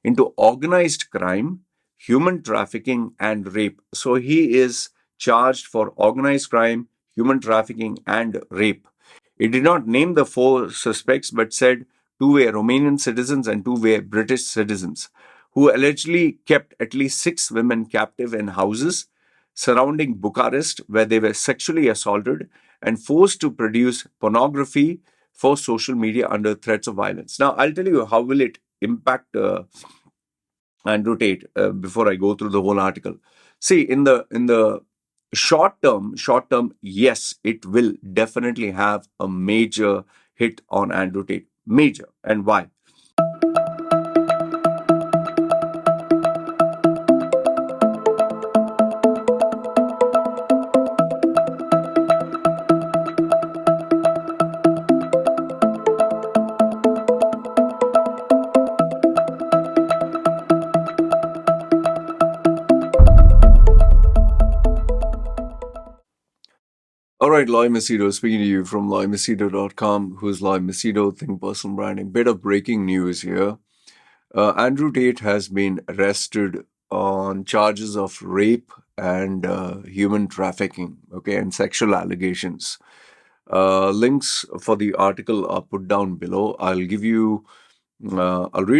into organized crime, human trafficking, and rape. So he is charged for organized crime, human trafficking, and rape. It did not name the four suspects but said two were Romanian citizens and two were British citizens who allegedly kept at least 6 women captive in houses surrounding Bucharest where they were sexually assaulted and forced to produce pornography for social media under threats of violence. Now, I'll tell you how will it impact Andrew Tate before I go through the whole article. See, in the short term, yes, it will definitely have a major hit on Andrew Tate. Major. And why? All right, Loy Machedo speaking to you from loymachedo.com. Who's Loy Machedo? Think personal branding. Bit of breaking news here. Andrew Tate has been arrested on charges of rape and human trafficking, okay, and sexual allegations. Links for the article are put down below. I'll read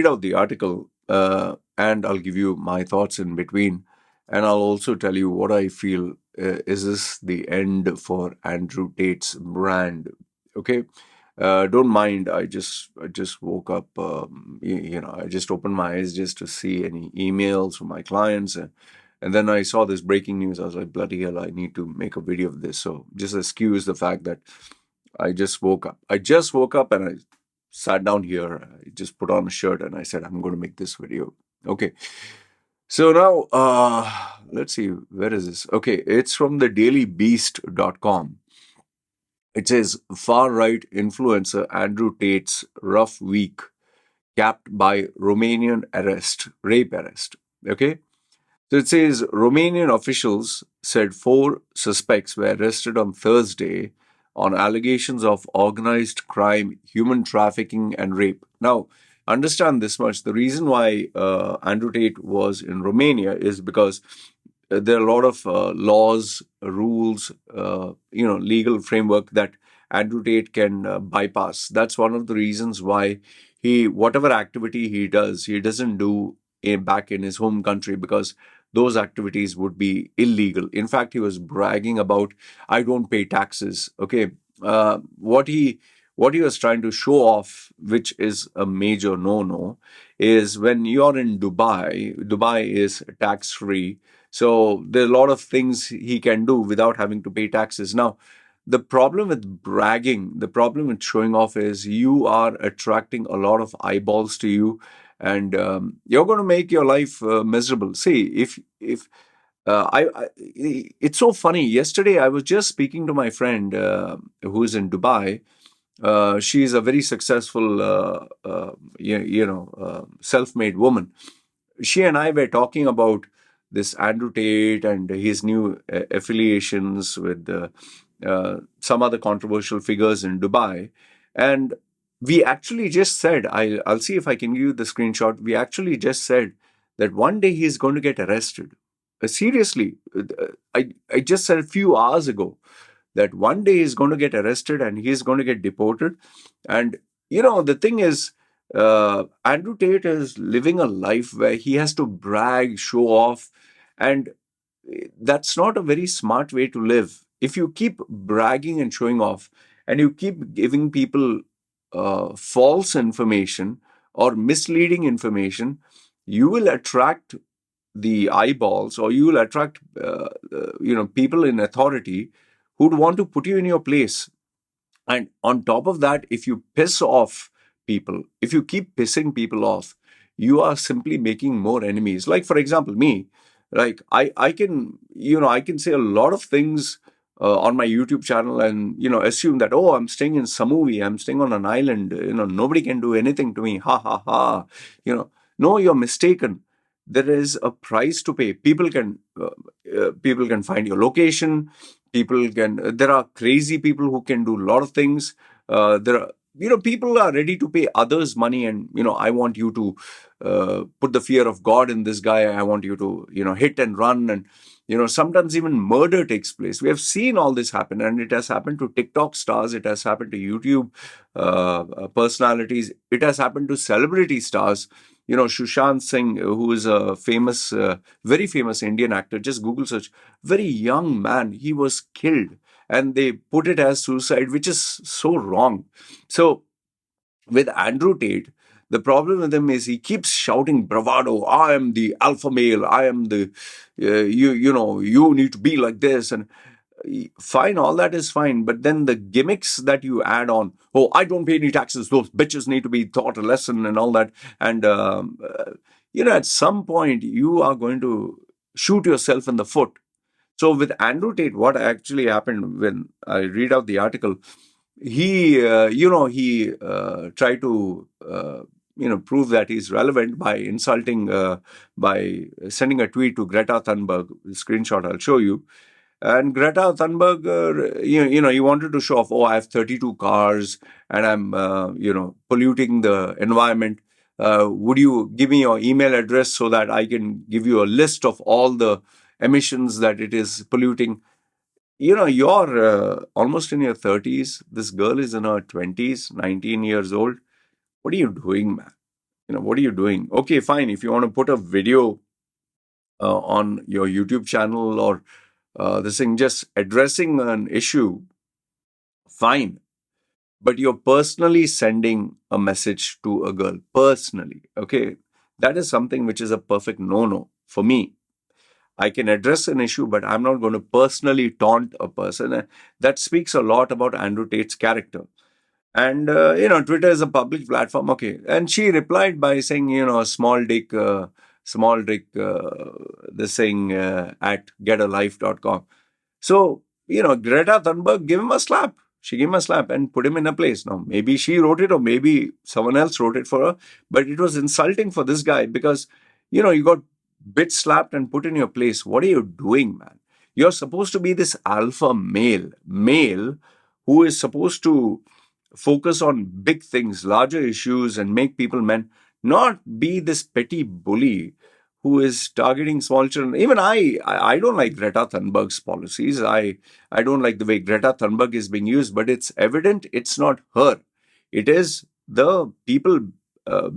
out the article and I'll give you my thoughts in between. And I'll also tell you what I feel is this the end for Andrew Tate's brand. Okay. Don't mind. I just woke up. I just opened my eyes just to see any emails from my clients, and then I saw this breaking news. I was like, bloody hell! I need to make a video of this. So just excuse the fact that I just woke up. I just woke up and I sat down here. I just put on a shirt and I said, I'm going to make this video. Okay. So now, let's see, where is this? Okay, it's from the dailybeast.com. It says, far-right influencer Andrew Tate's rough week capped by Romanian rape arrest. Okay? So it says, Romanian officials said 4 suspects were arrested on Thursday on allegations of organized crime, human trafficking, and rape. Now, understand this much. The reason why Andrew Tate was in Romania is because there are a lot of laws, rules, legal framework that Andrew Tate can bypass. That's one of the reasons why whatever activity he doesn't do back in his home country, because those activities would be illegal. In fact, he was bragging about, I don't pay taxes. Okay. What he was trying to show off, which is a major no-no, is when you're in Dubai is tax-free. So there are a lot of things he can do without having to pay taxes. Now, the problem with bragging, the problem with showing off is you are attracting a lot of eyeballs to you, and you're going to make your life miserable. See, if it's so funny. Yesterday, I was just speaking to my friend who's in Dubai. She's a very successful, self-made woman. She and I were talking about this Andrew Tate and his new affiliations with some other controversial figures in Dubai. And we actually just said, I'll see if I can give you the screenshot. We actually just said that one day he's going to get arrested. Seriously, I just said a few hours ago that one day he's going to get arrested and he's going to get deported. And, the thing is, Andrew Tate is living a life where he has to brag, show off, and that's not a very smart way to live. If you keep bragging and showing off, and you keep giving people false information or misleading information, you will attract the eyeballs, or you will attract people in authority who'd want to put you in your place. And on top of that, if you piss off people, if you keep pissing people off, you are simply making more enemies. Like, for example, me, like I can say a lot of things on my YouTube channel and, assume that, oh, I'm staying in Samui, I'm staying on an island, nobody can do anything to me. Ha, ha, ha. No, you're mistaken. There is a price to pay. People can find your location. There are crazy people who can do a lot of things. There are people are ready to pay others money, and I want you to put the fear of God in this guy. I want you to hit and run, and sometimes even murder takes place. We have seen all this happen, and it has happened to TikTok stars, it has happened to YouTube personalities, it has happened to celebrity stars. Sushant Singh, who is a famous, very famous Indian actor, just Google search, very young man, he was killed, and they put it as suicide, which is so wrong. So with Andrew Tate, the problem with him is he keeps shouting bravado. I am the alpha male. I am the you need to be like this, and fine, all that is fine. But then the gimmicks that you add on, oh, I don't pay any taxes. Those bitches need to be taught a lesson and all that. And at some point you are going to shoot yourself in the foot. So with Andrew Tate, what actually happened when I read out the article, he tried to prove that he's relevant by insulting, by sending a tweet to Greta Thunberg. The screenshot I'll show you. And Greta Thunberg, he wanted to show off, oh, I have 32 cars and I'm, polluting the environment. Would you give me your email address so that I can give you a list of all the emissions that it is polluting? You're almost in your 30s. This girl is in her 20s, 19 years old. What are you doing, man? What are you doing? Okay, fine. If you want to put a video on your YouTube channel or this thing, just addressing an issue, fine. But you're personally sending a message to a girl, personally. Okay, that is something which is a perfect no-no for me. I can address an issue, but I'm not going to personally taunt a person. And that speaks a lot about Andrew Tate's character. And, Twitter is a public platform. Okay. And she replied by saying, small dick, this thing at getalife.com. So, Greta Thunberg gave him a slap. She gave him a slap and put him in a place. Now, maybe she wrote it or maybe someone else wrote it for her, but it was insulting for this guy because, you got bit slapped and put in your place. What are you doing, man? You're supposed to be this alpha male who is supposed to focus on big things, larger issues, and make people men, not be this petty bully who is targeting small children. Even I don't like Greta Thunberg's policies. I don't like the way Greta Thunberg is being used, but it's evident it's not her. It is the people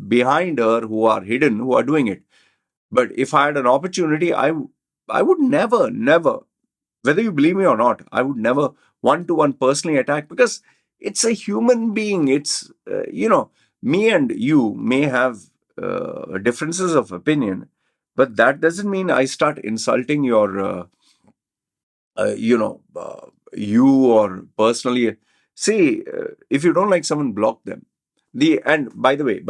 behind her who are hidden, who are doing it. But if I had an opportunity, I would never, whether you believe me or not, I would never one-to-one personally attack because it's a human being. It's, me and you may have differences of opinion, but that doesn't mean I start insulting your, you or personally. See, if you don't like someone, block them. And by the way,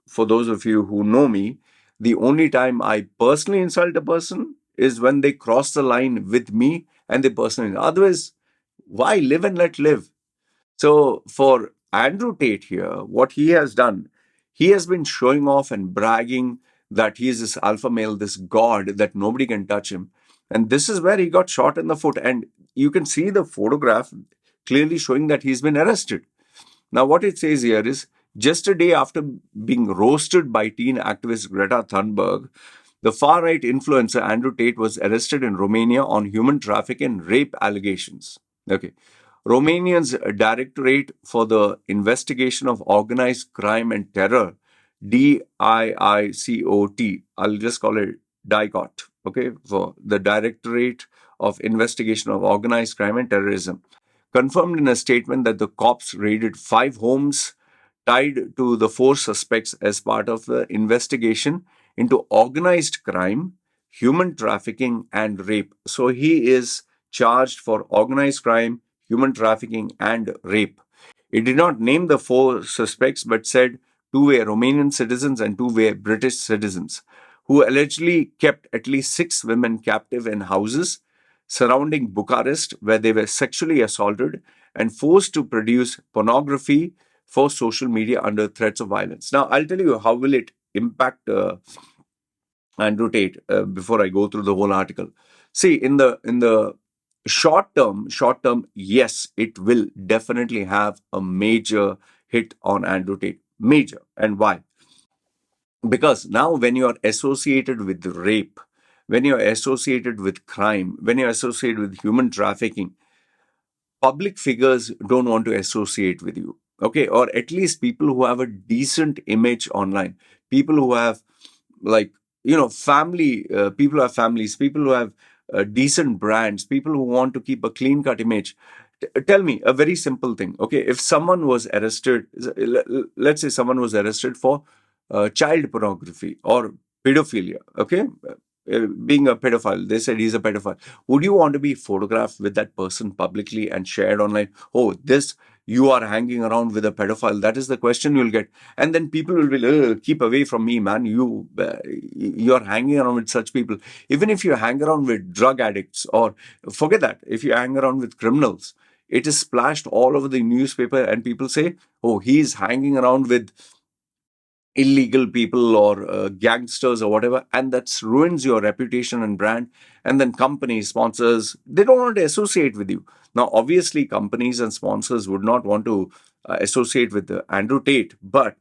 for those of you who know me, the only time I personally insult a person is when they cross the line with me and they personally. Otherwise, why live and let live? So for Andrew Tate here, what he has done, he has been showing off and bragging that he is this alpha male, this god, that nobody can touch him. And this is where he got shot in the foot. And you can see the photograph clearly showing that he's been arrested. Now, what it says here is just a day after being roasted by teen activist Greta Thunberg, the far-right influencer Andrew Tate was arrested in Romania on human trafficking and rape allegations. Okay. Romanian's Directorate for the Investigation of Organized Crime and Terror, DIICOT, I'll just call it DIICOT, okay, for the Directorate of Investigation of Organized Crime and Terrorism, confirmed in a statement that the cops raided 5 homes tied to the 4 suspects as part of the investigation into organized crime, human trafficking, and rape. So he is charged for organized crime, human trafficking, and rape. It did not name the 4 suspects but said 2 were Romanian citizens and 2 were British citizens who allegedly kept at least 6 women captive in houses surrounding Bucharest where they were sexually assaulted and forced to produce pornography for social media under threats of violence. Now, I'll tell you how will it impact Andrew Tate before I go through the whole article. See, in the short term, yes, it will definitely have a major hit on Andrew Tate. Major. And why? Because now when you are associated with rape, when you're associated with crime, when you're associated with human trafficking, public figures don't want to associate with you. Okay, or at least people who have a decent image online, people who have, like, family, people who have families, people who have decent brands, people who want to keep a clean cut image. Tell me a very simple thing. Okay, if someone was arrested, let's say someone was arrested for child pornography or pedophilia. Okay, being a pedophile, they said he's a pedophile. Would you want to be photographed with that person publicly and shared online? Oh, this, you are hanging around with a pedophile. That is the question you'll get. And then people will be, keep away from me, man. You're hanging around with such people. Even if you hang around with drug addicts, or forget that, if you hang around with criminals, it is splashed all over the newspaper, and people say, oh, he's hanging around with illegal people or gangsters or whatever, and that ruins your reputation and brand. And then companies, sponsors, they don't want to associate with you. Now obviously companies and sponsors would not want to associate with Andrew Tate, but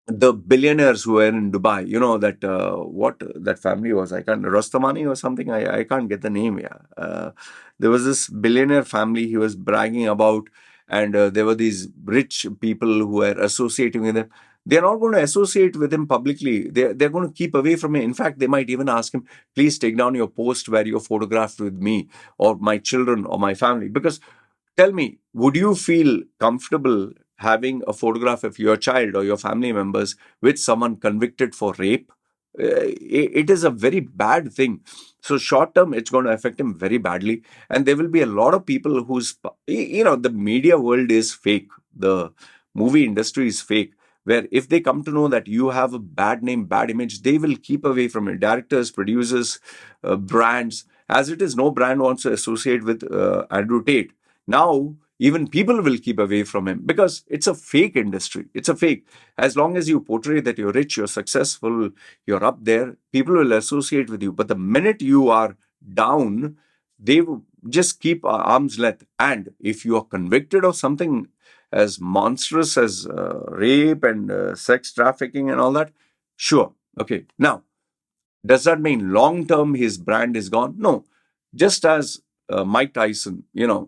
the billionaires who were in Dubai, that what that family was, I can't, Rostamani or something, I can't get the name. Yeah, there was this billionaire family he was bragging about, and there were these rich people who were associating with him. They're not going to associate with him publicly. They're going to keep away from him. In fact, they might even ask him, please take down your post where you're photographed with me or my children or my family. Because tell me, would you feel comfortable having a photograph of your child or your family members with someone convicted for rape? It is a very bad thing. So short term, it's going to affect him very badly. And there will be a lot of people the media world is fake. The movie industry is fake. Where if they come to know that you have a bad name, bad image, they will keep away from it. Directors, producers, brands. As it is, no brand wants to associate with Andrew Tate. Now, even people will keep away from him because it's a fake industry. It's a fake. As long as you portray that you're rich, you're successful, you're up there, people will associate with you. But the minute you are down, they will just keep arm's length. And if you are convicted of something as monstrous as rape and sex trafficking and all that, sure. Okay. Now, does that mean long term his brand is gone? No. Just as Mike Tyson,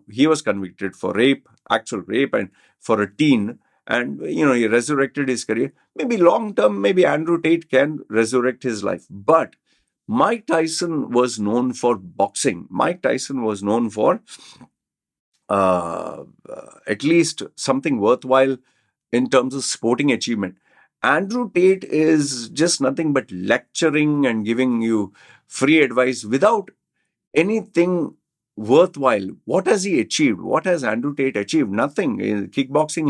he was convicted for rape, actual rape, and for a teen, and he resurrected his career. Maybe long term, maybe Andrew Tate can resurrect his life. But Mike Tyson was known for boxing. Mike Tyson was known for at least something worthwhile in terms of sporting achievement. Andrew Tate is just nothing but lecturing and giving you free advice without anything worthwhile. What has he achieved? What has Andrew Tate achieved? Nothing. In kickboxing,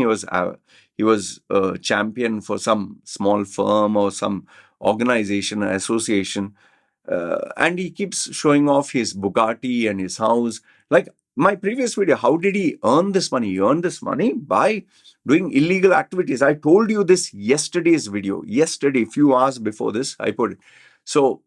he was a champion for some small firm or some organization, association, and he keeps showing off his Bugatti and his house. Like my previous video, how did he earn this money? He earned this money by doing illegal activities. I told you this yesterday's video. Yesterday, a few hours before this, I put it. So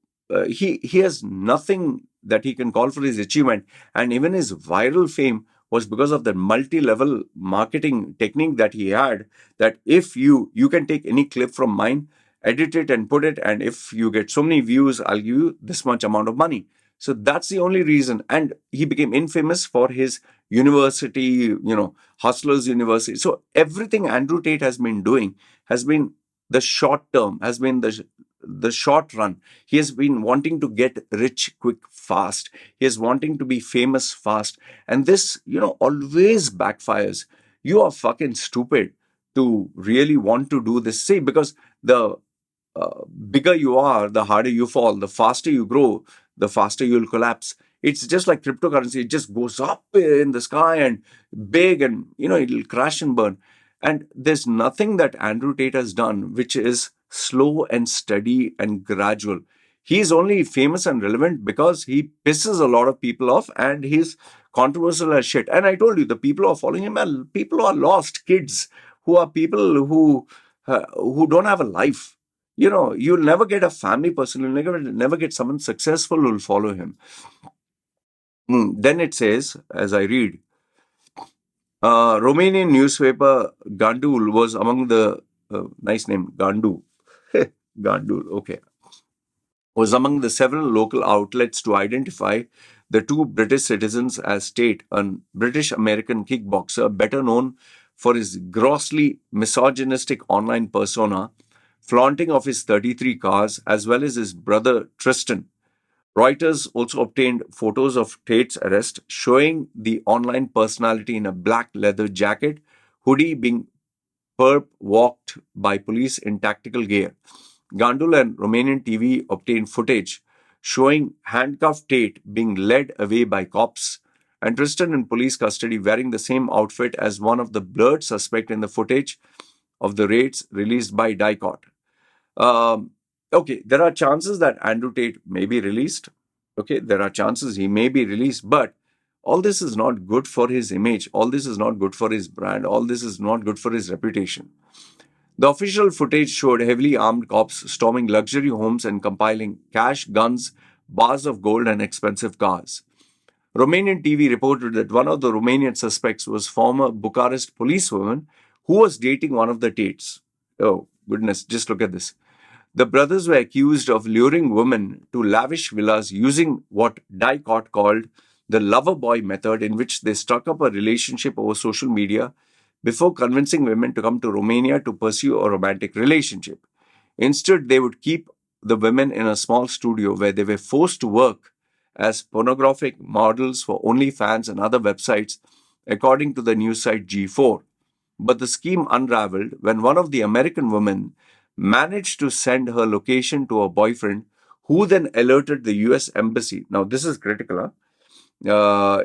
he has nothing that he can call for his achievement, and even his viral fame was because of the multi-level marketing technique that he had. That if you can take any clip from mine, edit it and put it, and if you get so many views, I'll give you this much amount of money. So that's the only reason. And he became infamous for his university, Hustlers University. So everything Andrew Tate has been doing has been the short term, has been the short run. He has been wanting to get rich quick fast. He is wanting to be famous fast. And this, always backfires. You are fucking stupid to really want to do this. See, because the bigger you are, the harder you fall. The faster you grow, the faster you'll collapse. It's just like cryptocurrency. It just goes up in the sky and big, and it'll crash and burn. And there's nothing that Andrew Tate has done which is slow and steady and gradual. He's only famous and relevant because he pisses a lot of people off and he's controversial as shit. And I told you, the people who are following him are people who are lost, kids, who are people who don't have a life. You'll never get a family person, you'll never get someone successful who'll follow him. Then it says, as I read, Romanian newspaper Gândul was among the nice name Gândul. Gândul, okay, was among the several local outlets to identify the two British citizens as Tate, a British American kickboxer better known for his grossly misogynistic online persona, flaunting of his 33 cars, as well as his brother Tristan. Reuters also obtained photos of Tate's arrest, showing the online personality in a black leather jacket, hoodie being perp-walked by police in tactical gear. Gândul and Romanian TV obtained footage showing handcuffed Tate being led away by cops and Tristan in police custody wearing the same outfit as one of the blurred suspects in the footage of the raids released by DIICOT. Um, okay, there are chances that Andrew Tate may be released. Okay, there are chances he may be released, but all this is not good for his image. All this is not good for his brand. All this is not good for his reputation. The official footage showed heavily armed cops storming luxury homes and compiling cash, guns, bars of gold, and expensive cars. Romanian TV reported that one of the Romanian suspects was former Bucharest policewoman who was dating one of the Tates. Oh, goodness, just look at this. The brothers were accused of luring women to lavish villas using what DIICOT called the lover boy method, in which they struck up a relationship over social media before convincing women to come to Romania to pursue a romantic relationship. Instead, they would keep the women in a small studio where they were forced to work as pornographic models for OnlyFans and other websites, according to the news site G4. But the scheme unraveled when one of the American women managed to send her location to her boyfriend, who then alerted the US Embassy. Now, this is critical. Huh?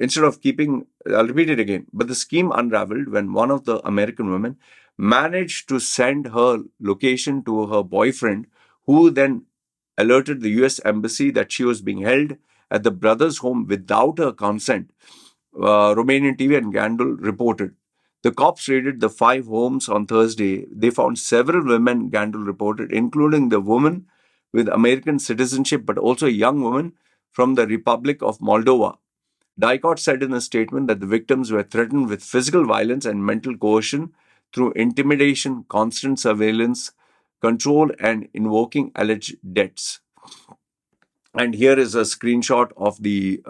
Instead of keeping, I'll repeat it again. But the scheme unraveled when one of the American women managed to send her location to her boyfriend, who then alerted the US Embassy that she was being held at the brother's home without her consent. Romanian TV and Gândul reported. The cops raided the five homes on Thursday. They found several women, Gândul reported, including the woman with American citizenship, but also a young woman from the Republic of Moldova. DIICOT said in a statement that the victims were threatened with physical violence and mental coercion through intimidation, constant surveillance, control, and invoking alleged debts. And here is a screenshot of the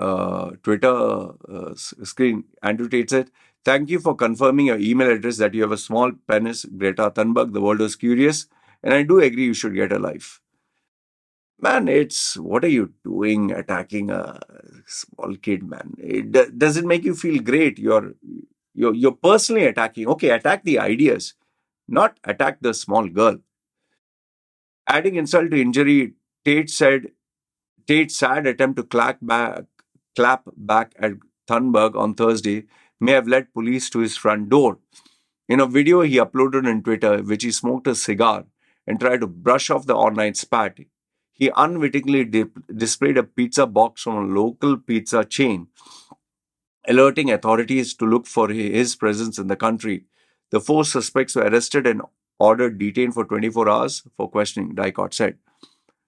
Twitter screen. Andrew Tate said, "Thank you for confirming your email address that you have a small penis, Greta Thunberg. The world was curious. And I do agree you should get a life." Man, it's what are you doing attacking a small kid, man? Does it make you feel great? You're personally attacking. Okay, attack the ideas, not attack the small girl. Adding insult to injury, Tate said Tate's sad attempt to clap back at Thunberg on Thursday may have led police to his front door. In a video he uploaded on Twitter, which he smoked a cigar and tried to brush off the online spat, he unwittingly displayed a pizza box from a local pizza chain, alerting authorities to look for his presence in the country. The four suspects were arrested and ordered detained for 24 hours for questioning, DIICOT said.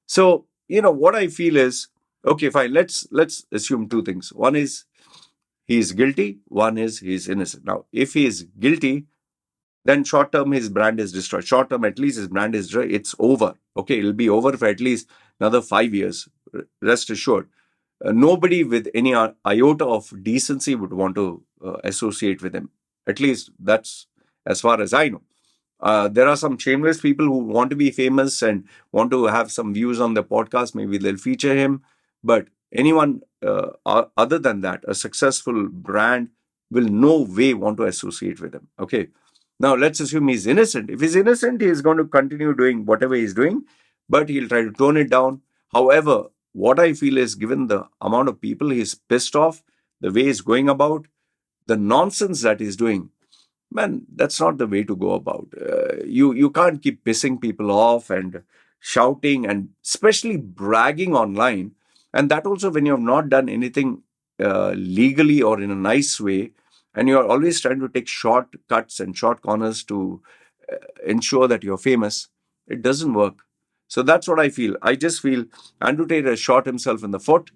So, what I feel is, okay, fine, let's assume two things. One is he is guilty, one is he is innocent. Now, if he is guilty, then short term his brand is destroyed. Short term, at least his brand is destroyed. It's over. Okay, it'll be over for at least another 5 years. Rest assured. Nobody with any iota of decency would want to associate with him. At least that's as far as I know. There are some shameless people who want to be famous and want to have some views on the podcast. Maybe they'll feature him. But anyone other than that, a successful brand will no way want to associate with him. Okay. Now, let's assume he's innocent. If he's innocent, he is going to continue doing whatever he's doing, but he'll try to tone it down. However, what I feel is, given the amount of people he's pissed off, the way he's going about, the nonsense that he's doing, man, that's not the way to go about. You can't keep pissing people off and shouting and especially bragging online, and that also when you have not done anything legally or in a nice way, and you are always trying to take shortcuts and short corners to ensure that you're famous. It doesn't work. So that's what I feel. I just feel Andrew Tate has shot himself in the foot.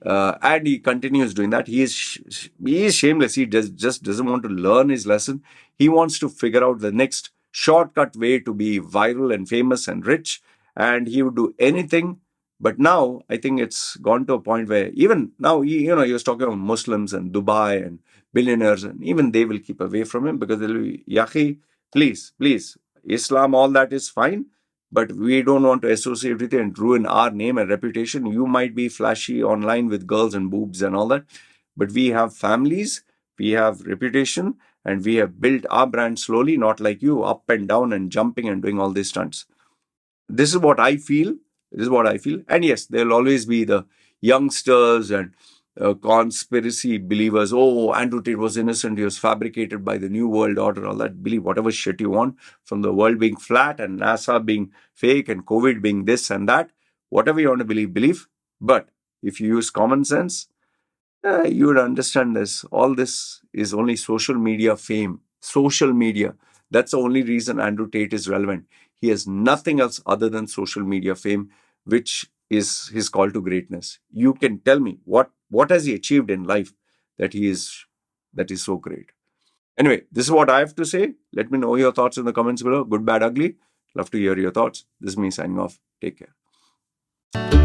And he continues doing that. He is shameless. He just doesn't want to learn his lesson. He wants to figure out the next shortcut way to be viral and famous and rich, and he would do anything. But now I think it's gone to a point where even now, he was talking about Muslims and Dubai and billionaires, and even they will keep away from him because they'll be, Yahi, please, Islam, all that is fine, but we don't want to associate with you and ruin our name and reputation. You might be flashy online with girls and boobs and all that, but we have families, we have reputation, and we have built our brand slowly, not like you, up and down and jumping and doing all these stunts. This is what I feel. This is what I feel. And yes, there'll always be the youngsters and conspiracy believers. Oh, Andrew Tate was innocent. He was fabricated by the New World Order. All that. Believe whatever shit you want, from the world being flat and NASA being fake and COVID being this and that. Whatever you want to believe. But if you use common sense, you would understand this. All this is only social media fame. Social media. That's the only reason Andrew Tate is relevant. He has nothing else other than social media fame, which is his call to greatness. You can tell me what has he achieved in life that is so great. Anyway, this is what I have to say. Let me know your thoughts in the comments below. Good, bad, ugly. Love to hear your thoughts. This is me signing off. Take care.